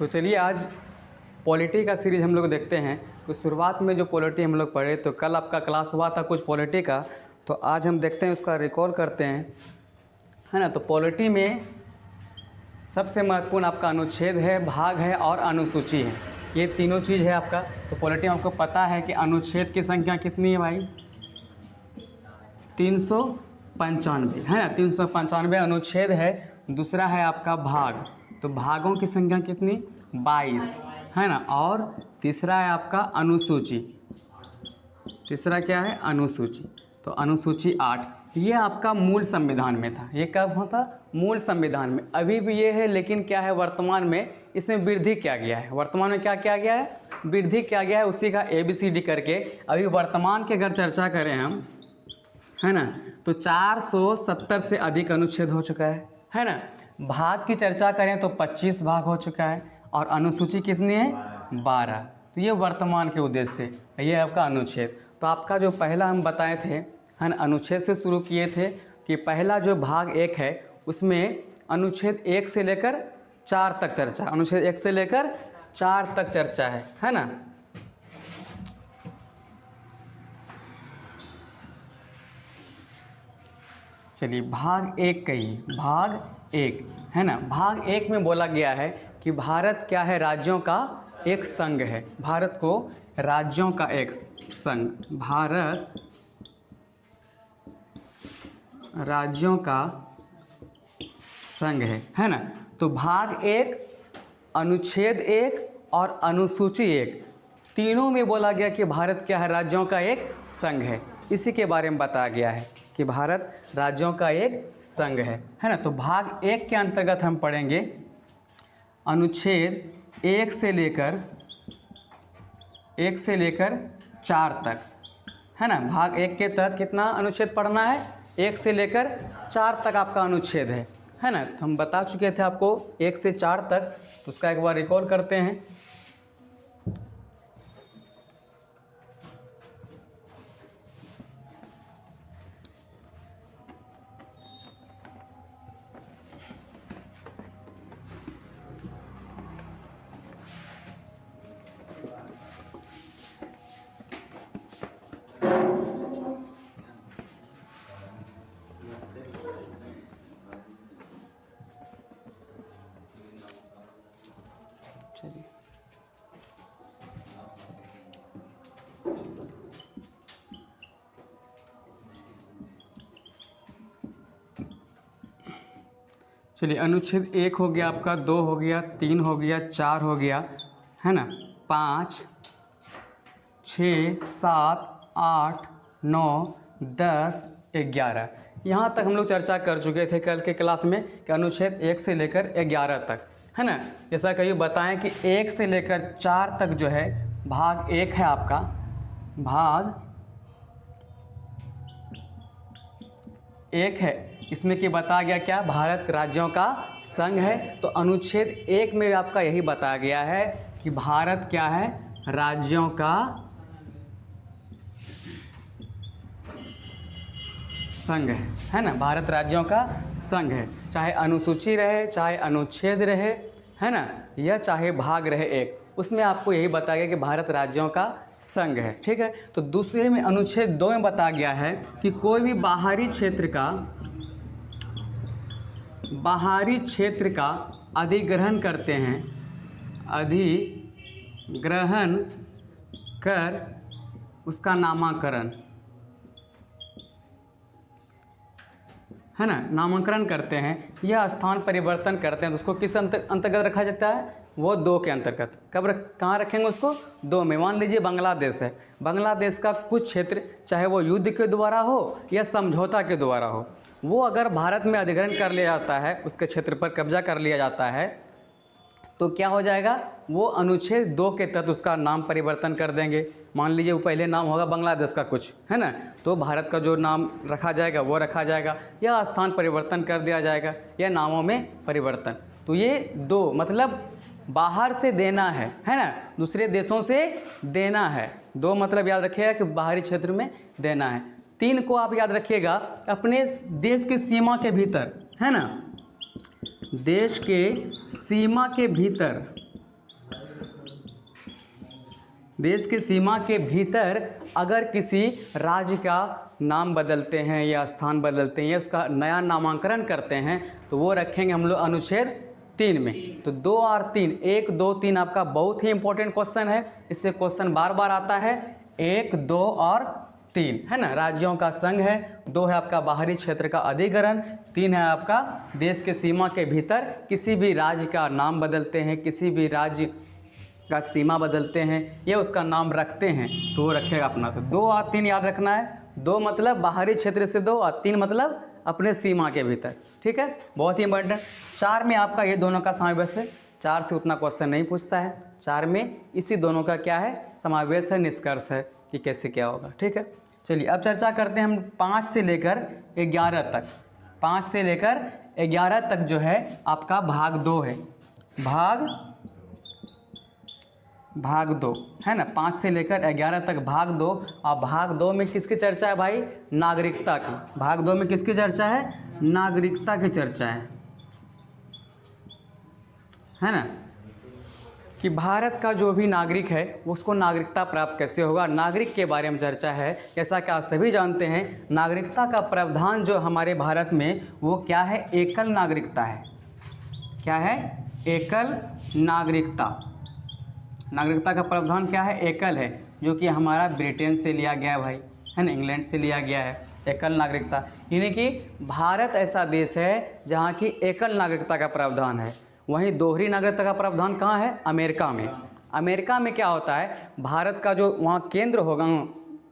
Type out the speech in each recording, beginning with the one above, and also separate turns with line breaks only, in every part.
तो चलिए आज पॉलिटी का सीरीज़ हम लोग देखते हैं। तो शुरुआत में जो पॉलिटी हम लोग पढ़े, तो कल आपका क्लास हुआ था कुछ पॉलिटी का, तो आज हम देखते हैं उसका रिकॉल करते हैं, है ना। तो पॉलिटी में सबसे महत्वपूर्ण आपका अनुच्छेद है, भाग है और अनुसूची है। ये तीनों चीज़ है आपका। तो पॉलिटी में आपको पता है कि अनुच्छेद की संख्या कितनी है भाई, 395 है ना। 395 अनुच्छेद है। दूसरा है आपका भाग, तो भागों की संख्या कितनी, 22 है ना। और तीसरा है आपका अनुसूची। तीसरा क्या है, अनुसूची। तो अनुसूची 8। ये आपका मूल संविधान में था। ये कब होता, मूल संविधान में। अभी भी ये है, लेकिन क्या है वर्तमान में इसमें वृद्धि किया गया है। वर्तमान में क्या किया गया है, वृद्धि किया गया है। उसी का ABCD करके अभी वर्तमान की अगर चर्चा करें हम, है ना, तो 470 से अधिक अनुच्छेद हो चुका है ना। भाग की चर्चा करें तो 25 भाग हो चुका है और अनुसूची कितनी है, 12। तो ये वर्तमान के उद्देश्य से ये आपका अनुच्छेद। तो आपका जो पहला हम बताए थे, है ना, अनुच्छेद से शुरू किए थे कि पहला जो भाग 1 है उसमें अनुच्छेद 1 से लेकर 4 तक चर्चा, अनुच्छेद 1 से लेकर 4 तक चर्चा है ना। चलिए भाग 1 कहिए, भाग 1 है ना। भाग 1 में बोला गया है कि भारत क्या है, राज्यों का एक संघ है। भारत को राज्यों का एक संघ, भारत राज्यों का संघ है ना। तो भाग 1, अनुच्छेद 1 और अनुसूची 1 तीनों में बोला गया कि भारत क्या है, राज्यों का एक संघ है। इसी के बारे में बताया गया है कि भारत राज्यों का एक संघ है ना। तो भाग 1 के अंतर्गत हम पढ़ेंगे अनुच्छेद 1 से लेकर 4 तक, है ना। भाग 1 के तहत कितना अनुच्छेद पढ़ना है, 1 से लेकर 4 तक आपका अनुच्छेद है ना। तो हम बता चुके थे आपको 1 से 4 तक, तो उसका एक बार रिकॉल करते हैं। चलिए चलिए अनुच्छेद 1 हो गया आपका, 2 हो गया, 3 हो गया, 4 हो गया, है ना, 5, 6, 7, 8, 9, 10, 11। यहाँ तक हम लोग चर्चा कर चुके थे कल के क्लास में कि अनुच्छेद 1 से लेकर 11 तक, है ना। जैसा कहीं बताएं कि 1 से लेकर 4 तक जो है भाग 1 है आपका। भाग 1 है, इसमें कि बताया गया क्या, भारत राज्यों का संघ है। तो अनुच्छेद 1 में आपका यही बताया गया है कि भारत क्या है, राज्यों का संघ है ना। भारत राज्यों का संघ है, चाहे अनुसूची रहे, चाहे अनुच्छेद रहे, है ना, या चाहे भाग रहे 1, उसमें आपको यही बताया गया कि भारत राज्यों का संघ है। ठीक है। तो दूसरे में अनुच्छेद 2 में बताया गया है कि कोई भी बाहरी क्षेत्र का अधिग्रहण करते हैं, अधिग्रहण कर उसका नामाकरण, है ना, नामाकरण करते हैं या स्थान परिवर्तन करते हैं, तो उसको किस अंतर्गत रखा जाता है, वो 2 के अंतर्गत। कहाँ रखेंगे उसको, 2 में। मान लीजिए बांग्लादेश है, बांग्लादेश का कुछ क्षेत्र, चाहे वो युद्ध के द्वारा हो या समझौता के द्वारा हो, वो अगर भारत में अधिग्रहण कर लिया जाता है, उसके क्षेत्र पर कब्जा कर लिया जाता है, तो क्या हो जाएगा, वो अनुच्छेद 2 के तहत उसका नाम परिवर्तन कर देंगे। मान लीजिए वो पहले नाम होगा बांग्लादेश का कुछ, है ना, तो भारत का जो नाम रखा जाएगा वो रखा जाएगा, या स्थान परिवर्तन कर दिया जाएगा, या नामों में परिवर्तन। तो ये 2 मतलब बाहर से देना है ना, दूसरे देशों से देना है। 2 मतलब याद रखिएगा कि बाहरी क्षेत्र में देना है। 3 को आप याद रखिएगा, अपने देश की सीमा के भीतर, है ना, देश के सीमा के भीतर देश की सीमा के भीतर अगर किसी राज्य का नाम बदलते हैं या स्थान बदलते हैं या उसका नया नामांकन करते हैं तो वो रखेंगे हम लोग अनुच्छेद 3 में। तो 2 और 3, 1, 2, 3 आपका बहुत ही इंपॉर्टेंट क्वेश्चन है, इससे क्वेश्चन बार बार आता है। 1, 2 और 3 है ना, राज्यों का संघ है। 2 है आपका बाहरी क्षेत्र का अधिग्रहण। 3 है आपका देश के सीमा के भीतर किसी भी राज्य का नाम बदलते हैं, किसी भी राज्य का सीमा बदलते हैं या उसका नाम रखते हैं तो वो रखेगा अपना। तो 2 और 3 याद रखना है। 2 मतलब बाहरी क्षेत्र से 2 और 3 मतलब अपने सीमा के भीतर। ठीक है, बहुत ही इंपॉर्टेंट। 4 में आपका ये दोनों का समावेश है। 4 से उतना क्वेश्चन नहीं पूछता है। 4 में इसी दोनों का क्या है, समावेश है, निष्कर्ष है कि कैसे क्या होगा। ठीक है, चलिए अब चर्चा करते हैं हम 5 से लेकर 11 तक। 5 से लेकर 11 तक जो है आपका भाग 2 है, भाग 2 है ना। 5 से लेकर 11 तक भाग 2। और भाग 2 में किसकी चर्चा है भाई, नागरिकता की। भाग 2 में किसकी चर्चा है, नागरिकता की चर्चा है ना, कि भारत का जो भी नागरिक है उसको नागरिकता प्राप्त कैसे होगा, नागरिक के बारे में चर्चा है। जैसा कि आप सभी जानते हैं नागरिकता का प्रावधान जो हमारे भारत में वो क्या है, एकल नागरिकता है। क्या है, एकल नागरिकता। नागरिकता का प्रावधान क्या है, एकल है, जो कि हमारा ब्रिटेन से लिया गया है भाई, है ना, इंग्लैंड से लिया गया है एकल नागरिकता। यानी कि भारत ऐसा देश है जहाँ की एकल नागरिकता का प्रावधान है। वहीं दोहरी नागरिकता का प्रावधान कहाँ है, अमेरिका में। अमेरिका में क्या होता है, भारत का जो वहाँ केंद्र होगा,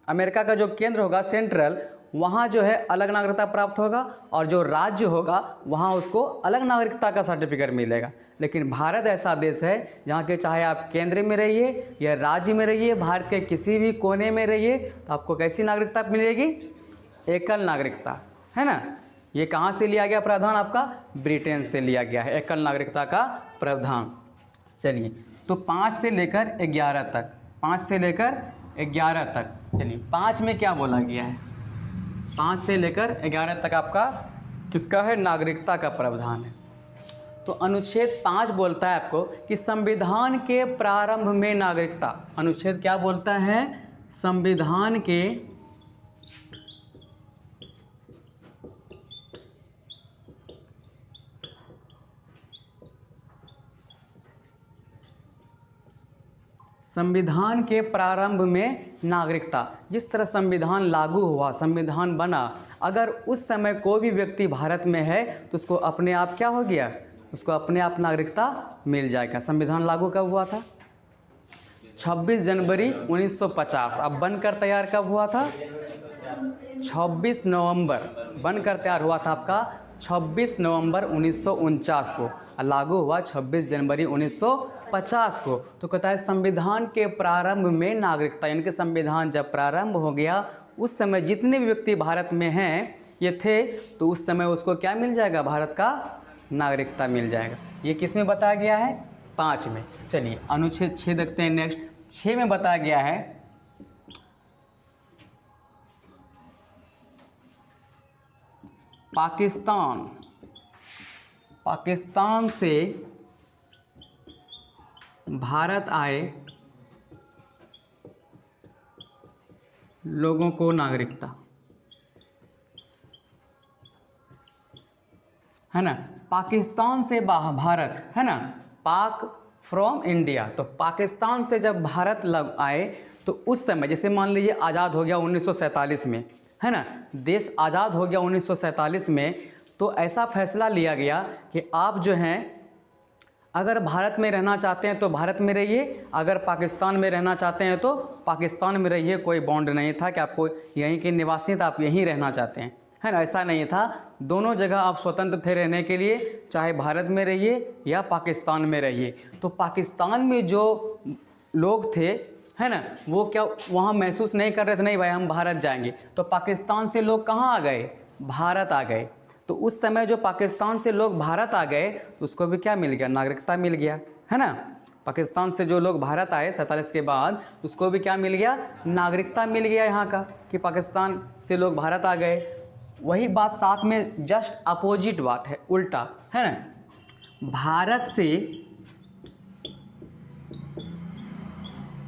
अमेरिका का जो केंद्र होगा सेंट्रल, वहाँ जो है अलग नागरिकता प्राप्त होगा और जो राज्य होगा वहाँ उसको अलग नागरिकता का सर्टिफिकेट मिलेगा। लेकिन भारत ऐसा देश है जहाँ के चाहे आप केंद्र में रहिए या राज्य में रहिए, भारत के किसी भी कोने में रहिए, तो आपको कैसी नागरिकता मिलेगी, एकल नागरिकता, है ना। ये कहाँ से लिया गया प्रावधान, आपका ब्रिटेन से लिया गया है एकल नागरिकता का प्रावधान। चलिए तो 5 से लेकर 11 तक, 5 से लेकर 11 तक, चलिए 5 में क्या बोला गया है, 5 से लेकर 11 तक आपका किसका है, नागरिकता का प्रावधान है। तो अनुच्छेद 5 बोलता है आपको कि संविधान के प्रारंभ में नागरिकता। अनुच्छेद क्या बोलता है, संविधान के प्रारंभ में नागरिकता। जिस तरह संविधान लागू हुआ, संविधान बना, अगर उस समय कोई भी व्यक्ति भारत में है तो उसको अपने आप क्या हो गया, उसको अपने आप नागरिकता मिल जाएगा। संविधान लागू कब हुआ था, 26 जनवरी 1950। अब बनकर तैयार कब हुआ था, 26 नवंबर, बनकर तैयार हुआ था आपका 26 नवंबर 1949 को, लागू हुआ 26 जनवरी 1950 को। तो कहता है संविधान के प्रारंभ में नागरिकता, यानी कि संविधान जब प्रारंभ हो गया उस समय जितने भी व्यक्ति भारत में हैं ये थे, तो उस समय उसको क्या मिल जाएगा, भारत का नागरिकता मिल जाएगा। ये किस में बताया गया है, 5 में। चलिए अनुच्छेद 6 देखते हैं नेक्स्ट। 6 में बताया गया है पाकिस्तान से भारत आए लोगों को नागरिकता, है ना। पाकिस्तान से भारत, है ना, पाक फ्रॉम इंडिया। तो पाकिस्तान से जब भारत आए तो उस समय जैसे मान लीजिए आज़ाद हो गया 1947 में, है ना, देश आज़ाद हो गया 1947 में, तो ऐसा फैसला लिया गया कि आप जो हैं अगर भारत में रहना चाहते हैं तो भारत में रहिए, अगर पाकिस्तान में रहना चाहते हैं तो पाकिस्तान में रहिए। कोई बॉन्ड नहीं था कि आपको यहीं के निवासी तो आप यहीं रहना चाहते हैं, है ना, ऐसा नहीं था। दोनों जगह आप स्वतंत्र थे रहने के लिए, चाहे भारत में रहिए या पाकिस्तान में रहिए। तो पाकिस्तान में जो लोग थे, है ना, वो क्या वहाँ महसूस नहीं कर रहे थे नहीं भाई हम भारत जाएंगे, तो पाकिस्तान से लोग कहाँ आ गए, भारत आ गए। तो उस समय जो पाकिस्तान से लोग भारत आ गए उसको भी क्या मिल गया, नागरिकता मिल गया, है ना। पाकिस्तान से जो लोग भारत आए 47 के बाद उसको भी क्या मिल गया, नागरिकता मिल गया यहाँ का, कि पाकिस्तान से लोग भारत आ गए। वही बात साथ में जस्ट अपोजिट बात है, उल्टा, है ना। भारत से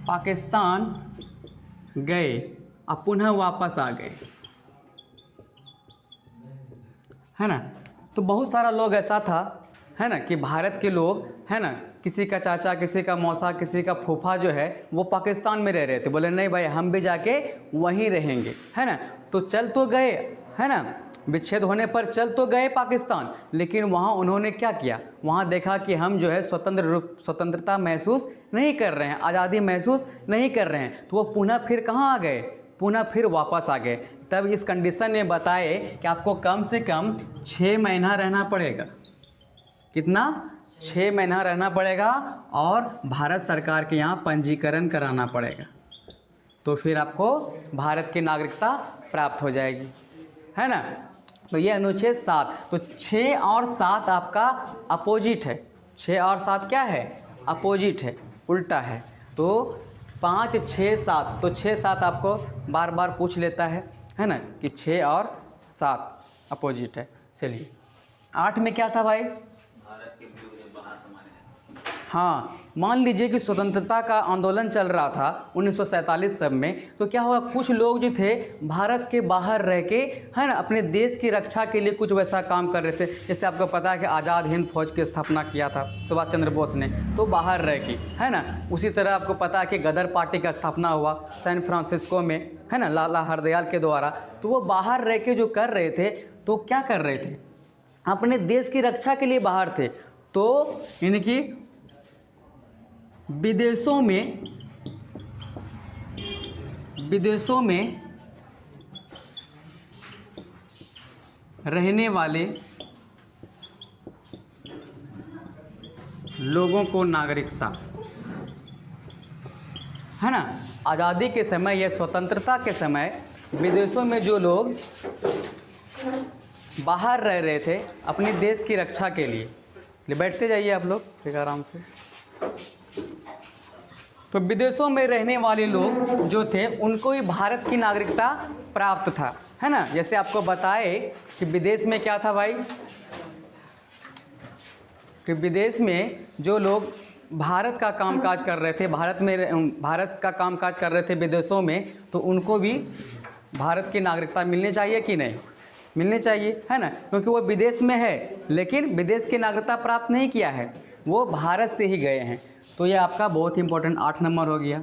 पाकिस्तान गए अब पुनः वापस आ गए, है ना। तो बहुत सारा लोग ऐसा था, है ना, कि भारत के लोग, है ना, किसी का चाचा, किसी का मौसा, किसी का फूफा जो है वो पाकिस्तान में रह रहे थे। बोले नहीं भाई हम भी जाके वहीं रहेंगे, है ना। तो चल तो गए, है ना, विच्छेद होने पर चल तो गए पाकिस्तान, लेकिन वहाँ उन्होंने क्या किया, वहाँ देखा कि हम जो है स्वतंत्रता महसूस नहीं कर रहे हैं, आज़ादी महसूस नहीं कर रहे हैं, तो वो पुनः फिर कहाँ आ गए, पुनः फिर वापस आ गए। तब इस कंडीशन में बताए कि आपको कम से कम 6 महीना रहना पड़ेगा। कितना? 6 महीना रहना पड़ेगा और भारत सरकार के यहाँ पंजीकरण कराना पड़ेगा, तो फिर आपको भारत की नागरिकता प्राप्त हो जाएगी, है ना। तो ये अनुच्छेद 7, तो 6 और 7 आपका अपोजिट है। 6 और 7 क्या है? अपोजिट है, उल्टा है। तो 5, 6, 7, तो 6, 7 आपको बार बार पूछ लेता है ना, कि 6 और 7 अपोजिट है। चलिए 8 में क्या था भाई? हाँ, मान लीजिए कि स्वतंत्रता का आंदोलन चल रहा था 1947 सब में, तो क्या हुआ, कुछ लोग जो थे भारत के बाहर रह के, है ना, अपने देश की रक्षा के लिए कुछ वैसा काम कर रहे थे। जैसे आपको पता है कि आज़ाद हिंद फौज की स्थापना किया था सुभाष चंद्र बोस ने, तो बाहर रह के, है ना। उसी तरह आपको पता है कि गदर पार्टी का स्थापना हुआ सैन फ्रांसिस्को में, है ना, लाला हरदयाल के द्वारा। तो वो बाहर रह के जो कर रहे थे, तो क्या कर रहे थे, अपने देश की रक्षा के लिए बाहर थे। तो इनकी विदेशों में रहने वाले लोगों को नागरिकता, है ना, आज़ादी के समय या स्वतंत्रता के समय विदेशों में जो लोग बाहर रह रहे थे अपने देश की रक्षा के लिए, बैठते जाइए आप लोग ठीक आराम से। तो विदेशों में रहने वाले लोग जो थे उनको भी भारत की नागरिकता प्राप्त था, है ना। जैसे आपको बताए कि विदेश में क्या था भाई, कि विदेश में जो लोग भारत का कामकाज कर रहे थे, भारत का कामकाज कर रहे थे विदेशों में, तो उनको भी भारत की नागरिकता मिलनी चाहिए कि नहीं? मिलनी चाहिए, है ना, क्योंकि वो विदेश में है लेकिन विदेश की नागरिकता प्राप्त नहीं किया है, वो भारत से ही गए हैं। तो ये आपका बहुत ही इंपॉर्टेंट 8 नंबर हो गया।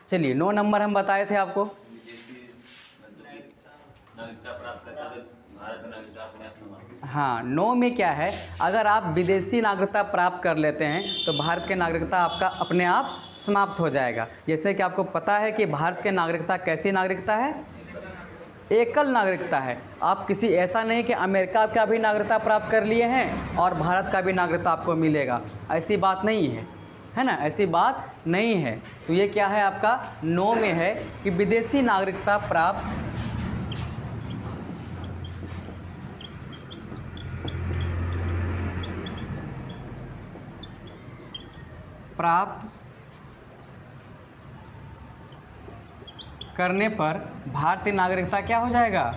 चलिए 9 नंबर हम बताए थे आपको, हाँ 9 में क्या है, अगर आप विदेशी नागरिकता प्राप्त कर लेते हैं तो भारत की नागरिकता आपका अपने आप समाप्त हो जाएगा। जैसे कि आपको पता है कि भारत की नागरिकता कैसी नागरिकता है, एकल नागरिकता है। आप किसी ऐसा नहीं कि अमेरिका का भी नागरिकता प्राप्त कर लिए हैं और भारत का भी नागरिकता आपको मिलेगा, ऐसी बात नहीं है ना, ऐसी बात नहीं है। तो ये क्या है आपका 9 में है कि विदेशी नागरिकता प्राप्त करने पर भारतीय नागरिकता क्या हो जाएगा,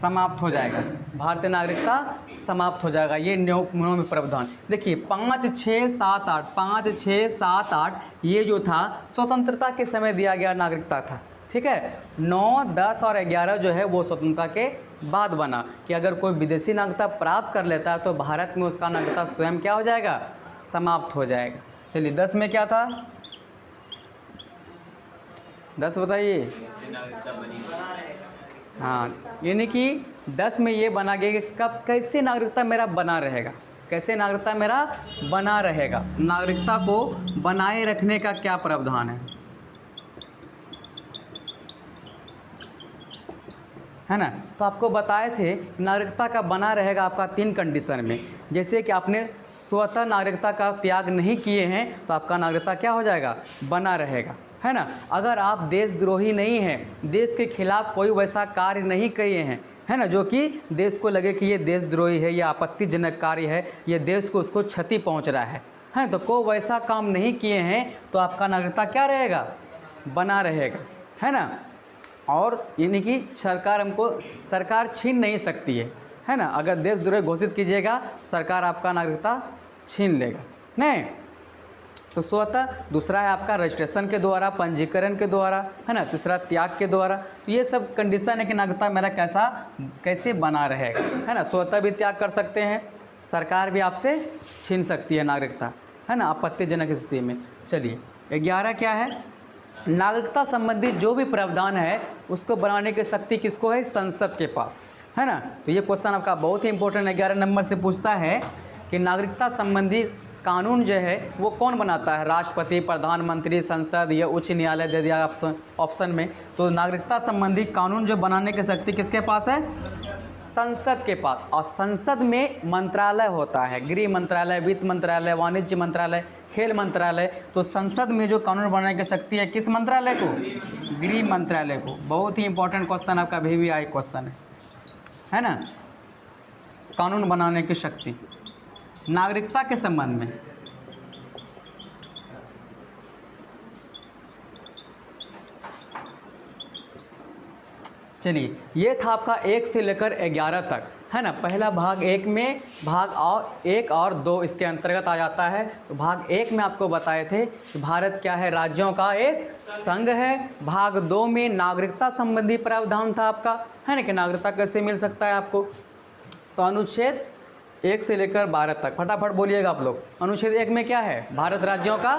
समाप्त हो जाएगा, भारतीय नागरिकता समाप्त हो जाएगा। ये 9 में प्रावधान देखिए 5, 6, 7, 8, 5, 6, 7, 8 ये जो था स्वतंत्रता के समय दिया गया नागरिकता था, ठीक है। 9, 10 और 11 जो है वो स्वतंत्रता के बाद बना कि अगर कोई विदेशी नागरिकता प्राप्त कर लेता है तो भारत में उसका नागरिकता स्वयं क्या हो जाएगा, समाप्त हो जाएगा। चलिए 10 में क्या था, 10 बताइए। हाँ, यानी कि 10 में ये बना गया कि कब कैसे नागरिकता मेरा बना रहेगा, कैसे नागरिकता मेरा बना रहेगा, नागरिकता को बनाए रखने का क्या प्रावधान है ना। तो आपको बताए थे नागरिकता का बना रहेगा आपका 3 कंडीशन में। जैसे कि आपने स्वतः नागरिकता का त्याग नहीं किए हैं तो आपका नागरिकता क्या हो जाएगा, बना रहेगा, है ना। अगर आप देशद्रोही नहीं हैं, देश के खिलाफ कोई वैसा कार्य नहीं किए हैं, है ना, जो कि देश को लगे कि ये देशद्रोही है, ये आपत्तिजनक कार्य है, ये देश को उसको क्षति पहुंच रहा है, तो कोई वैसा काम नहीं किए हैं तो आपका नागरिकता क्या रहेगा, बना रहेगा, है ना। और यानी कि सरकार छीन नहीं सकती है ना। अगर देशद्रोही घोषित कीजिएगा सरकार आपका नागरिकता छीन लेगा नहीं। तो स्वतः, दूसरा है आपका रजिस्ट्रेशन के द्वारा, पंजीकरण के द्वारा, है ना, तीसरा त्याग के द्वारा। तो ये सब कंडीशन है कि नागरिकता मेरा कैसे बना रहेगा, है ना। स्वतः भी त्याग कर सकते हैं, सरकार भी आपसे छीन सकती है नागरिकता, है ना, आपत्तिजनक स्थिति में। चलिए 11 क्या है, नागरिकता संबंधी जो भी प्रावधान है उसको बनाने की शक्ति किसको है, संसद के पास, है ना। तो ये क्वेश्चन आपका बहुत ही इंपॉर्टेंट है, 11 नंबर से पूछता है कि नागरिकता संबंधी कानून जो है वो कौन बनाता है, राष्ट्रपति, प्रधानमंत्री, संसद या उच्च न्यायालय दे दिया ऑप्शन में। तो नागरिकता संबंधी कानून जो बनाने की शक्ति किसके पास है, संसद के पास। और संसद में मंत्रालय होता है, गृह मंत्रालय, वित्त मंत्रालय, वाणिज्य मंत्रालय, खेल मंत्रालय। तो संसद में जो कानून बनाने की शक्ति है किस मंत्रालय को, गृह मंत्रालय को। बहुत ही इंपॉर्टेंट क्वेश्चन आपका VVI क्वेश्चन है ना, कानून बनाने की शक्ति नागरिकता के संबंध में। चलिए ये था आपका 1 से लेकर 11 तक, है ना। पहला भाग 1 में भाग 1 और 2 इसके अंतर्गत आ जाता है। तो भाग 1 में आपको बताए थे कि भारत क्या है, राज्यों का एक संघ है। भाग 2 में नागरिकता संबंधी प्रावधान था आपका, है ना, कि नागरिकता कैसे मिल सकता है आपको। तो अनुच्छेद 1 से लेकर 12 तक फटाफट बोलिएगा आप लोग। अनुच्छेद 1 में क्या है, भारत राज्यों का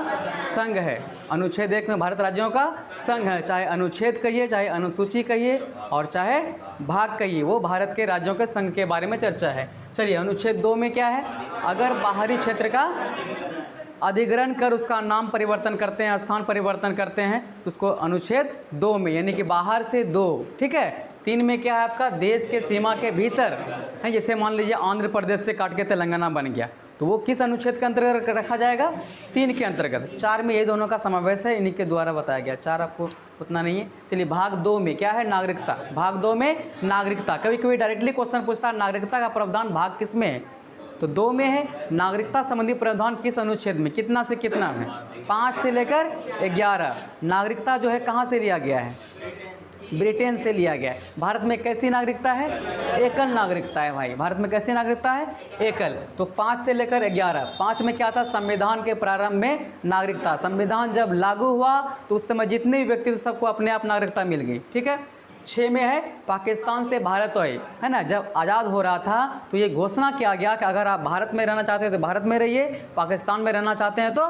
संघ है। अनुच्छेद 1 में भारत राज्यों का संघ है, चाहे अनुच्छेद कहिए, चाहे अनुसूची कहिए और चाहे भाग कहिए, वो भारत के राज्यों के संघ के बारे में चर्चा है। चलिए अनुच्छेद 2 में क्या है, अगर बाहरी क्षेत्र का अधिग्रहण कर उसका नाम परिवर्तन करते हैं, स्थान परिवर्तन करते हैं, तो उसको अनुच्छेद 2 में, यानी कि बाहर से 2, ठीक है। 3 में क्या है आपका, देश के सीमा के भीतर है, जैसे मान लीजिए आंध्र प्रदेश से काट के तेलंगाना बन गया, तो वो किस अनुच्छेद के अंतर्गत रखा जाएगा, 3 के अंतर्गत। 4 में ये दोनों का समावेश है, इन्हीं के द्वारा बताया गया। 4 आपको उतना नहीं है। चलिए भाग 2 में क्या है, नागरिकता। भाग 2 में नागरिकता, कभी कभी डायरेक्टली क्वेश्चन पूछता है नागरिकता का प्रावधान भाग किस में है, तो 2 में है। नागरिकता संबंधी प्रावधान किस अनुच्छेद में, कितना से कितना में, 5 से लेकर 11। नागरिकता जो है कहाँ से लिया गया है, ब्रिटेन से लिया गया है। भारत में कैसी नागरिकता है, एकल नागरिकता है भाई। भारत में कैसी नागरिकता है, एकल। तो 5 से लेकर 11। 5 में क्या था, संविधान के प्रारंभ में नागरिकता। संविधान जब लागू हुआ तो उस समय जितने भी व्यक्ति थे सबको अपने आप नागरिकता मिल गई, ठीक है। 6 में है पाकिस्तान से भारत आए, है ना। जब आज़ाद हो रहा था तो ये घोषणा किया गया कि अगर आप भारत में रहना चाहते हैं तो भारत में रहिए, पाकिस्तान में रहना चाहते हैं तो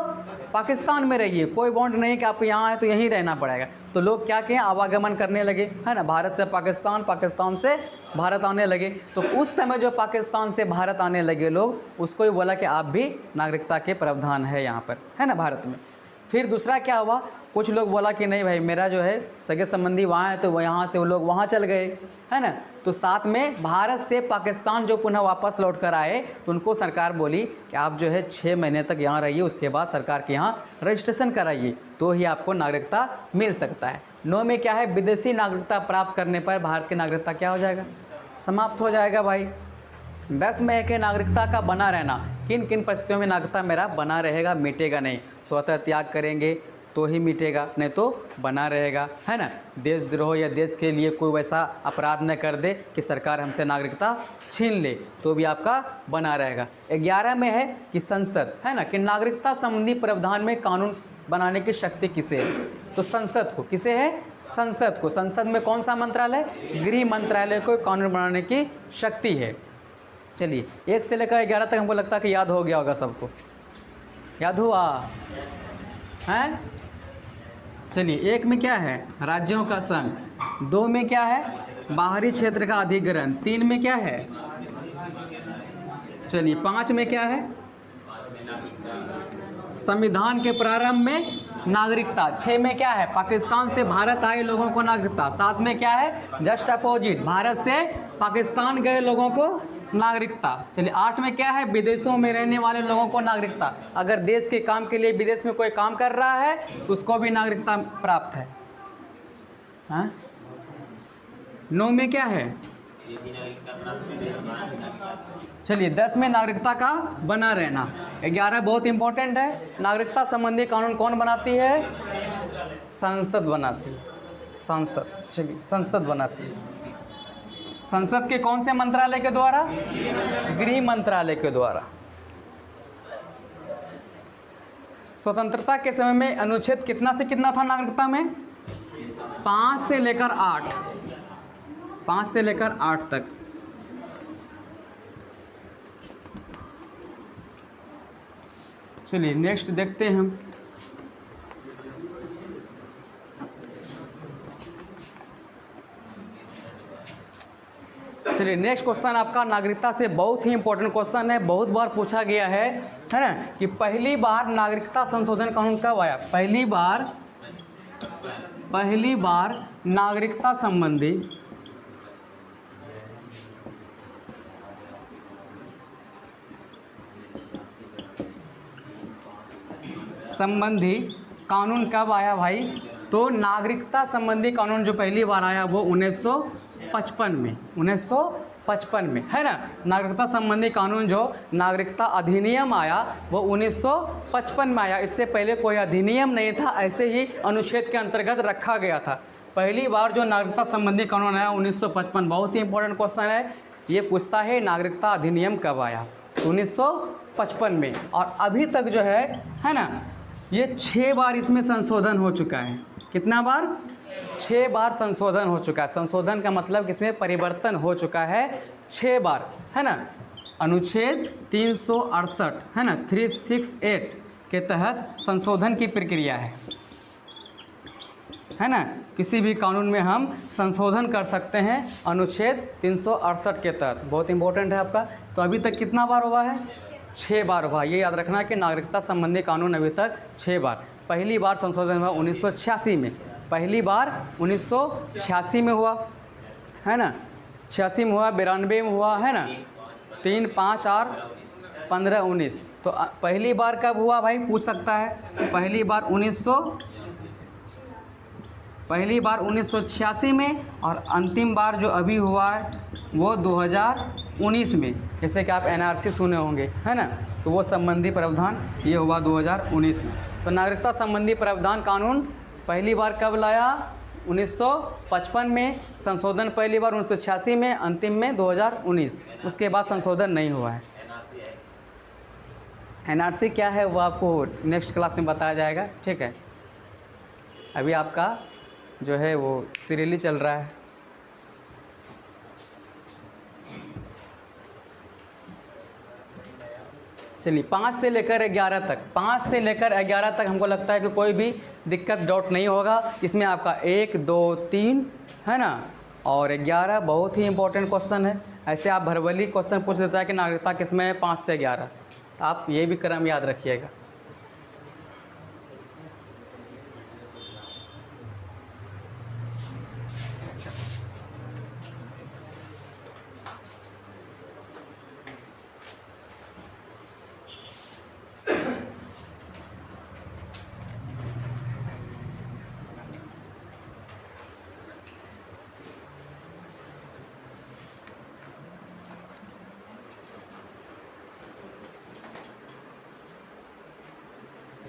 पाकिस्तान में रहिए। कोई बॉन्ड नहीं कि आपको यहाँ है तो यहीं रहना पड़ेगा। तो लोग क्या किए, आवागमन करने लगे, है ना, भारत से पाकिस्तान, पाकिस्तान से भारत आने लगे। तो उस समय जो पाकिस्तान से भारत आने लगे लोग, उसको ही बोला कि आप भी नागरिकता के प्रावधान है यहाँ पर, है ना, भारत में। फिर दूसरा क्या हुआ, कुछ लोग बोला कि नहीं भाई मेरा जो है सगे संबंधी वहाँ है, तो वो यहाँ से वो लोग वहाँ चल गए, है ना। तो साथ में भारत से पाकिस्तान जो पुनः वापस लौट कर आए तो उनको सरकार बोली कि आप जो है 6 महीने तक यहाँ रहिए, उसके बाद सरकार के यहाँ रजिस्ट्रेशन कराइए, तो ही आपको नागरिकता मिल सकता है। 9 में क्या है, विदेशी नागरिकता प्राप्त करने पर भारत की नागरिकता क्या हो जाएगा, समाप्त हो जाएगा भाई। 10 में है कि नागरिकता का बना रहना, किन किन परिस्थितियों में नागरिकता मेरा बना रहेगा, मिटेगा नहीं। स्वतः त्याग करेंगे तो ही मिटेगा, नहीं तो बना रहेगा, है ना। देशद्रोह या देश के लिए कोई वैसा अपराध न कर दे कि सरकार हमसे नागरिकता छीन ले, तो भी आपका बना रहेगा। 11 में है कि संसद, है ना, कि नागरिकता संबंधी प्रावधान में कानून बनाने की शक्ति किसे है, तो संसद को। किसे है, संसद को। संसद में कौन सा मंत्रालय, गृह मंत्रालय को कानून बनाने की शक्ति है। चलिए 1 से लेकर 11 तक हमको लगता है कि याद हो गया होगा सबको, याद हुआ है। चलिए 1 में क्या है, राज्यों का संघ। 2 में क्या है, बाहरी क्षेत्र का अधिग्रहण। 3 में क्या है, चलिए 5 में क्या है, संविधान के प्रारंभ में नागरिकता। 6 में क्या है, पाकिस्तान से भारत आए लोगों को नागरिकता। 7 में क्या है, जस्ट अपोजिट, भारत से पाकिस्तान गए लोगों को नागरिकता। चलिए 8 में क्या है, विदेशों में रहने वाले लोगों को नागरिकता। अगर देश के काम के लिए विदेश में कोई काम कर रहा है तो उसको भी नागरिकता प्राप्त है। हाँ? 9 में क्या है, चलिए 10 में नागरिकता का बना रहना। 11 बहुत इंपॉर्टेंट है, नागरिकता संबंधी कानून कौन बनाती है, संसद बनाती है, संसद। चलिए संसद बनाती है। संसद के कौन से मंत्रालय के द्वारा, गृह मंत्रालय के द्वारा। स्वतंत्रता के समय में अनुच्छेद कितना से कितना था नागरिकता में? 5 से लेकर 8, 5 से लेकर 8 तक। चलिए नेक्स्ट देखते हैं हम। चलिए नेक्स्ट क्वेश्चन आपका नागरिकता से बहुत ही इंपॉर्टेंट क्वेश्चन है, बहुत बार पूछा गया है ना, कि पहली बार नागरिकता संशोधन कानून कब आया? पहली बार नागरिकता संबंधी कानून कब आया भाई? तो नागरिकता संबंधी कानून जो पहली बार आया वो 1955 में, 1955 में, है ना। नागरिकता संबंधी कानून जो नागरिकता अधिनियम आया वो 1955 में आया। इससे पहले कोई अधिनियम नहीं था, ऐसे ही अनुच्छेद के अंतर्गत रखा गया था। पहली बार जो नागरिकता संबंधी कानून आया 1955। बहुत ही इंपॉर्टेंट क्वेश्चन है, ये पूछता है नागरिकता अधिनियम कब आया? 1955 में। और अभी तक जो है ना, ये 6 बार इसमें संशोधन हो चुका है। कितना बार? 6 बार संशोधन हो चुका है। संशोधन का मतलब इसमें परिवर्तन हो चुका है 6 बार, है ना। अनुच्छेद 368 है ना, 368 के तहत संशोधन की प्रक्रिया है ना। किसी भी कानून में हम संशोधन कर सकते हैं अनुच्छेद 368 के तहत। बहुत इंपॉर्टेंट है आपका। तो अभी तक कितना बार हुआ है? 6 बार हुआ। ये याद रखना कि नागरिकता संबंधी कानून अभी तक 6 बार। पहली बार संशोधन हुआ 1986 में, पहली बार 1986 में हुआ, है ना। 86 में हुआ, 92 में हुआ, है ना। 3, 5 और 15, 19। तो पहली बार कब हुआ भाई? पूछ सकता है। पहली बार 1986 में, और अंतिम बार जो अभी हुआ है वो 2019 में। जैसे कि आप NRC सुने होंगे, है ना। तो वो संबंधी प्रावधान ये हुआ 2019 में। तो नागरिकता संबंधी प्रावधान कानून पहली बार कब लाया? 1955 में। संशोधन पहली बार 1986 में, अंतिम में 2019। उसके बाद संशोधन नहीं हुआ है। NRC क्या है वो आपको नेक्स्ट क्लास में बताया जाएगा, ठीक है। अभी आपका जो है वो सीरियली चल रहा है। चलिए 5 से लेकर 11 तक, 5 से लेकर 11 तक हमको लगता है कि कोई भी दिक्कत डाउट नहीं होगा। इसमें आपका 1, 2, 3 है ना, और 11 बहुत ही इंपॉर्टेंट क्वेश्चन है। ऐसे आप भरवली क्वेश्चन पूछ देता है कि नागरिकता किसमें है? 5 से 11। आप ये भी क्रम याद रखिएगा।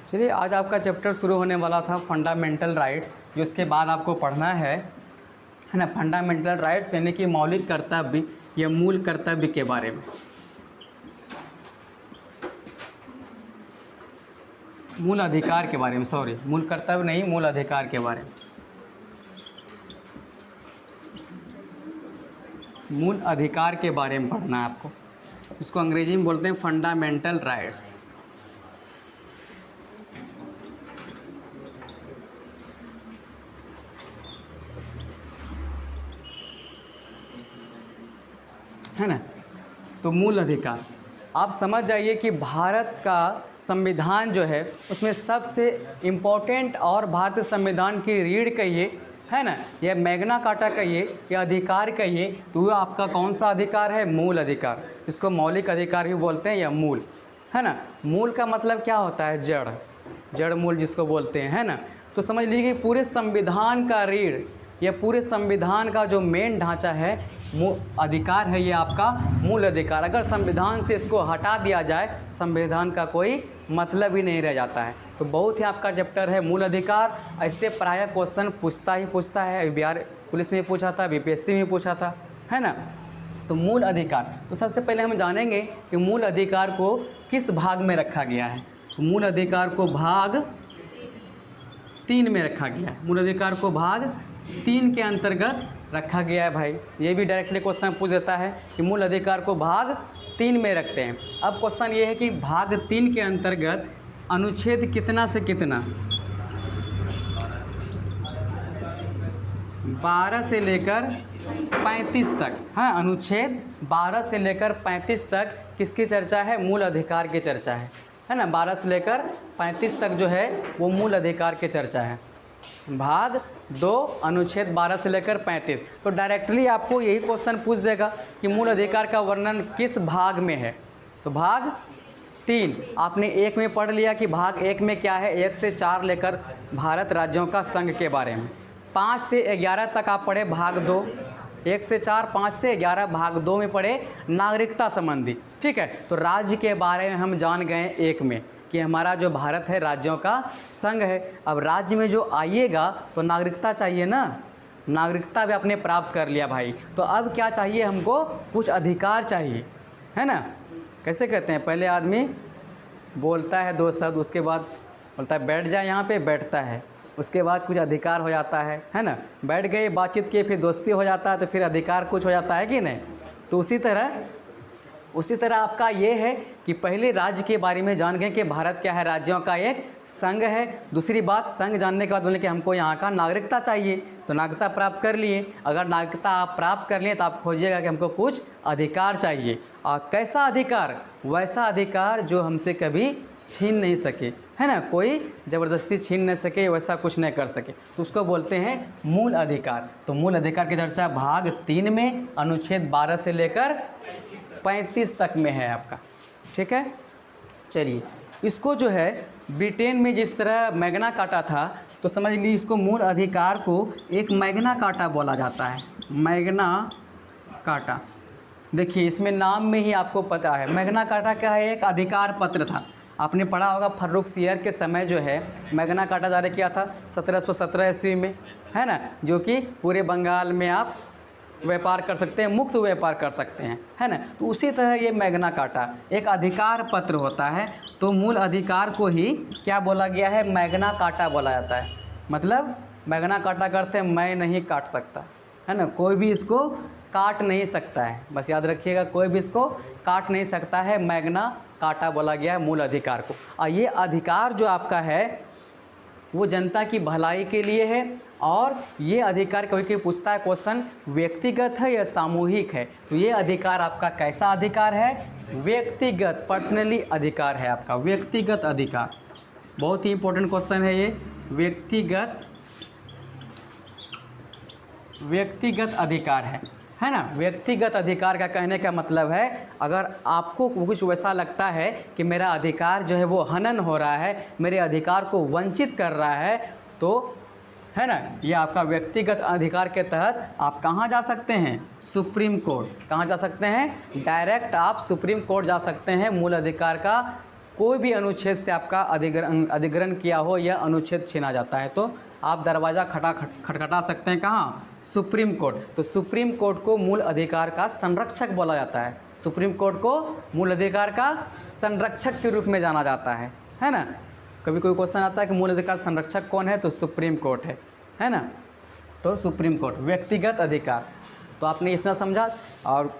चलिए आज आपका चैप्टर शुरू होने वाला था फंडामेंटल राइट्स, जो इसके बाद आपको पढ़ना है ना। फंडामेंटल राइट्स यानी कि मौलिक कर्तव्य या मूल कर्तव्य के बारे में, मूल अधिकार के बारे में, सॉरी मूल कर्तव्य नहीं, मूल अधिकार के बारे में। मूल अधिकार के बारे में पढ़ना है आपको। इसको अंग्रेजी में बोलते हैं फंडामेंटल राइट्स। है ना। तो मूल अधिकार आप समझ जाइए कि भारत का संविधान जो है उसमें सबसे इम्पोर्टेंट, और भारतीय संविधान की रीढ़ कहिए, है ना, या मैग्ना कार्टा कहिए, या अधिकार कहिए, तो वो आपका कौन सा अधिकार है? मूल अधिकार। इसको मौलिक अधिकार भी बोलते हैं या मूल, है ना। मूल का मतलब क्या होता है? जड़, जड़ मूल जिसको बोलते हैं, है ना। तो समझ लीजिए कि पूरे संविधान का रीढ़, ये पूरे संविधान का जो मेन ढांचा है अधिकार है, ये आपका मूल अधिकार। अगर संविधान से इसको हटा दिया जाए, संविधान का कोई मतलब ही नहीं रह जाता है। तो बहुत ही आपका चैप्टर है मूल अधिकार। ऐसे प्रायः क्वेश्चन पूछता है। बिहार पुलिस में पूछा था, BPSC में पूछा था, है ना। तो मूल अधिकार, तो सबसे पहले हम जानेंगे कि मूल अधिकार को किस भाग में रखा गया है। तो मूल अधिकार को भाग 3 में रखा गया है, मूल अधिकार को भाग 3 के अंतर्गत रखा गया है भाई। ये भी डायरेक्टली क्वेश्चन पूछ देता है कि मूल अधिकार को भाग 3 में रखते हैं। अब क्वेश्चन ये है कि भाग 3 के अंतर्गत अनुच्छेद कितना से कितना, 12 से लेकर 35 तक, हाँ अनुच्छेद 12 से लेकर 35 तक किसकी चर्चा है, मूल अधिकार की चर्चा है ना। 12 से लेकर 35 तक जो है वो मूल अधिकार की चर्चा है। भाग 2 अनुच्छेद 12 से लेकर 35। तो डायरेक्टली आपको यही क्वेश्चन पूछ देगा कि मूल अधिकार का वर्णन किस भाग में है। तो भाग 3 आपने 1 में पढ़ लिया कि भाग 1 में क्या है, 1 से 4 लेकर भारत राज्यों का संघ के बारे में। 5 से 11 तक आप पढ़े भाग 2, 1 से 4, 5 से 11 भाग 2 में पढ़े नागरिकता संबंधी। ठीक है, तो राज्य के बारे में हम जान गए 1 में कि हमारा जो भारत है राज्यों का संघ है। अब राज्य में जो आइएगा तो नागरिकता चाहिए ना, नागरिकता भी आपने प्राप्त कर लिया भाई। तो अब क्या चाहिए हमको, कुछ अधिकार चाहिए, है ना। कैसे कहते हैं, पहले आदमी बोलता है 2 शब्द, उसके बाद बोलता है बैठ जाए यहाँ पे, बैठता है, उसके बाद कुछ अधिकार हो जाता है ना। बैठ गए, बातचीत किए, फिर दोस्ती हो जाता है, तो फिर अधिकार कुछ हो जाता है कि नहीं। तो उसी तरह आपका ये है कि पहले राज्य के बारे में जान गए कि भारत क्या है, राज्यों का एक संघ है। दूसरी बात, संघ जानने के बाद बोले कि हमको यहाँ का नागरिकता चाहिए, तो नागरिकता प्राप्त कर लिए। अगर नागरिकता आप प्राप्त कर लिए तो आप खोजिएगा कि हमको कुछ अधिकार चाहिए। और कैसा अधिकार, वैसा अधिकार जो हमसे कभी छीन नहीं सके, है ना, कोई ज़बरदस्ती छीन नहीं सके, वैसा कुछ नहीं कर सके, तो उसको बोलते हैं मूल अधिकार। तो मूल अधिकार की चर्चा भाग 3 में अनुच्छेद 12 से लेकर 35 तक में है आपका। ठीक है, चलिए इसको जो है ब्रिटेन में जिस तरह मैग्ना कार्टा था, तो समझ लीजिए इसको मूल अधिकार को एक मैग्ना कार्टा बोला जाता है, मैग्ना कार्टा। देखिए इसमें नाम में ही आपको पता है मैग्ना कार्टा क्या है, एक अधिकार पत्र था। आपने पढ़ा होगा फर्रुख सियर के समय जो है मैग्ना कार्टा जारी किया था 1717 ईस्वी में, है ना, जो कि पूरे बंगाल में आप व्यापार कर सकते हैं, मुक्त व्यापार कर सकते हैं, है ना। तो उसी तरह ये मैग्ना कार्टा एक अधिकार पत्र होता है। तो मूल अधिकार को ही क्या बोला गया है, मैग्ना कार्टा बोला जाता है। मतलब मैग्ना कार्टा करते हैं मैं नहीं काट सकता, है ना, कोई भी इसको काट नहीं सकता है, बस याद रखिएगा, कोई भी इसको काट नहीं सकता है, मैग्ना कार्टा बोला गया है मूल अधिकार को। और ये अधिकार जो आपका है वो जनता की भलाई के लिए है। और ये अधिकार कभी कभी पूछता है क्वेश्चन, व्यक्तिगत है या सामूहिक है। तो ये अधिकार आपका कैसा अधिकार है, व्यक्तिगत, पर्सनली अधिकार है आपका, व्यक्तिगत अधिकार। बहुत ही इंपॉर्टेंट क्वेश्चन है ये, व्यक्तिगत अधिकार है ना। व्यक्तिगत अधिकार का कहने का मतलब है, अगर आपको कुछ वैसा लगता है कि मेरा अधिकार जो है वो हनन हो रहा है, मेरे अधिकार को वंचित कर रहा है, तो है ना, ये आपका व्यक्तिगत अधिकार के तहत आप कहाँ जा सकते हैं, सुप्रीम कोर्ट। कहाँ जा सकते हैं, डायरेक्ट आप सुप्रीम कोर्ट जा सकते हैं। मूल अधिकार का कोई भी अनुच्छेद से आपका अधिग्रहण किया हो या अनुच्छेद छीना जाता है तो आप दरवाज़ा खटखटा सकते हैं, कहाँ, सुप्रीम कोर्ट। तो सुप्रीम कोर्ट को मूल अधिकार का संरक्षक बोला जाता है, सुप्रीम कोर्ट को मूल अधिकार का संरक्षक के रूप में जाना जाता है ना। कभी कोई क्वेश्चन आता है कि मूल अधिकार संरक्षक कौन है, तो सुप्रीम कोर्ट है ना। तो सुप्रीम कोर्ट, व्यक्तिगत अधिकार। तो आपने इतना समझा। और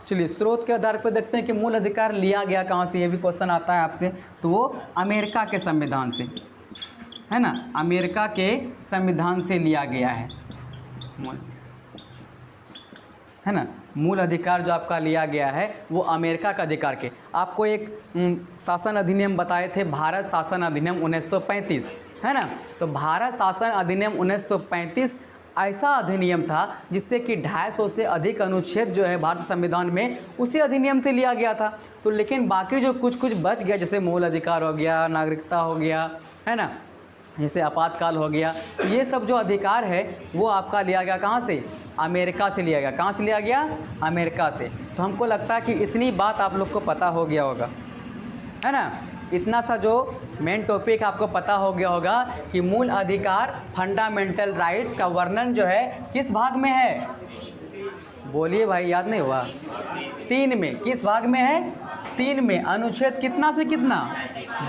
चलिए स्रोत के आधार पर देखते हैं कि मूल अधिकार लिया गया कहाँ से, ये भी क्वेश्चन आता है आपसे। तो वो अमेरिका के संविधान से, है ना, अमेरिका के संविधान से लिया गया है ना। मूल अधिकार जो आपका लिया गया है वो अमेरिका का अधिकार के। आपको एक शासन अधिनियम बताए थे, भारत शासन अधिनियम 1935, है ना। तो भारत शासन अधिनियम 1935 ऐसा अधिनियम था जिससे कि 250 से अधिक अनुच्छेद जो है भारत संविधान में उसी अधिनियम से लिया गया था। तो लेकिन बाकी जो कुछ बच गया, जैसे मूल अधिकार हो गया, नागरिकता हो गया, है ना, जैसे आपातकाल हो गया, तो ये सब जो अधिकार है वो आपका लिया गया कहाँ से, अमेरिका से लिया गया। कहाँ से लिया गया, अमेरिका से। तो हमको लगता है कि इतनी बात आप लोग को पता हो गया होगा, है ना। इतना सा जो मेन टॉपिक आपको पता हो गया होगा कि मूल अधिकार, फंडामेंटल राइट्स का वर्णन जो है किस भाग में है, बोलिए भाई, याद नहीं हुआ, 3 में। किस भाग में है, 3 में अनुच्छेद कितना से कितना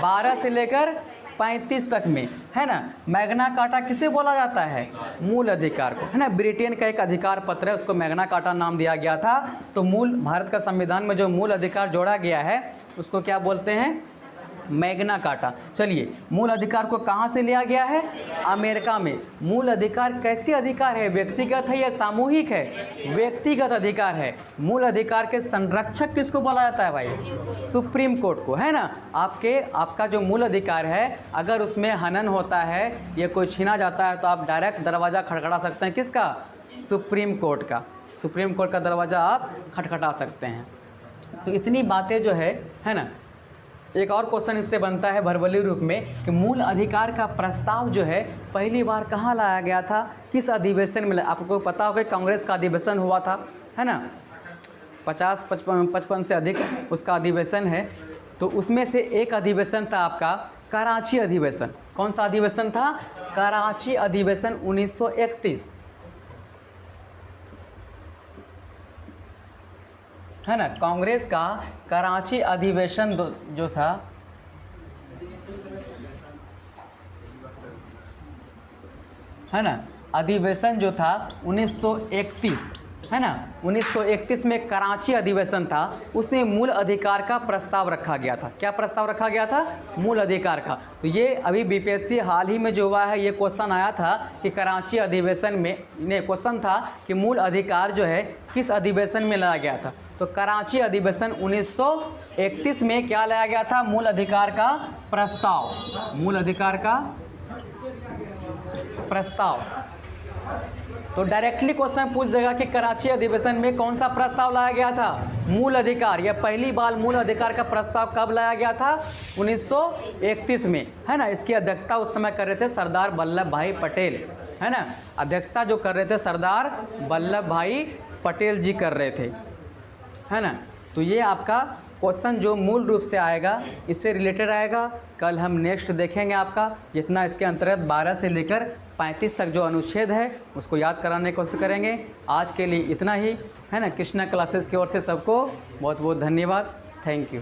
12 से लेकर 35 तक में, है ना। मैग्ना कार्टा किसे बोला जाता है, मूल अधिकार को, है ना। ब्रिटेन का एक अधिकार पत्र है, उसको मैग्ना कार्टा नाम दिया गया था। तो मूल भारत का संविधान में जो मूल अधिकार जोड़ा गया है उसको क्या बोलते हैं, मैग्ना कार्टा। चलिए, मूल अधिकार को कहाँ से लिया गया है, अमेरिका में। मूल अधिकार कैसे अधिकार है, व्यक्तिगत है या सामूहिक है, व्यक्तिगत अधिकार है। मूल अधिकार के संरक्षक किसको बोला जाता है भाई, सुप्रीम कोर्ट को, है ना। आपका जो मूल अधिकार है अगर उसमें हनन होता है या कोई छीना जाता है तो आप डायरेक्ट दरवाज़ा खटखटा सकते हैं, किसका, सुप्रीम कोर्ट का। सुप्रीम कोर्ट का दरवाज़ा आप खटखटा सकते हैं। तो इतनी बातें जो है ना। एक और क्वेश्चन इससे बनता है भरबली रूप में कि मूल अधिकार का प्रस्ताव जो है पहली बार कहाँ लाया गया था, किस अधिवेशन में। आपको पता होगा कांग्रेस का अधिवेशन हुआ था, है ना, 55 से अधिक उसका अधिवेशन है। तो उसमें से एक अधिवेशन था आपका कराची अधिवेशन। कौन सा अधिवेशन था, कराची अधिवेशन 1931, है ना। कांग्रेस का कराची अधिवेशन जो था, है ना, अधिवेशन जो था 1931, है ना, 1931 में कराची अधिवेशन था। उसमें मूल अधिकार का प्रस्ताव रखा गया था। क्या प्रस्ताव रखा गया था, मूल अधिकार का। तो ये अभी बीपीएससी हाल ही में जो हुआ है, ये क्वेश्चन आया था कि कराची अधिवेशन में, इन्हें क्वेश्चन था कि मूल अधिकार जो है किस अधिवेशन में लाया गया था। तो कराची अधिवेशन 1931 में क्या लाया गया था, मूल अधिकार का प्रस्ताव, मूल अधिकार का प्रस्ताव। तो डायरेक्टली क्वेश्चन पूछ देगा कि कराची अधिवेशन में कौन सा प्रस्ताव लाया गया था, मूल अधिकार। या पहली बार मूल अधिकार का प्रस्ताव कब लाया गया था, 1931 में, है ना। इसकी अध्यक्षता उस समय कर रहे थे सरदार वल्लभ भाई पटेल, है ना। अध्यक्षता जो कर रहे थे सरदार वल्लभ भाई पटेल जी कर रहे थे, है ना। तो ये आपका क्वेश्चन जो मूल रूप से आएगा इससे रिलेटेड आएगा। कल हम नेक्स्ट देखेंगे आपका जितना इसके अंतर्गत 12 से लेकर 35 तक जो अनुच्छेद है उसको याद कराने की कोशिश करेंगे। आज के लिए इतना ही, है ना। कृष्णा क्लासेस की ओर से सबको बहुत बहुत धन्यवाद। Thank you.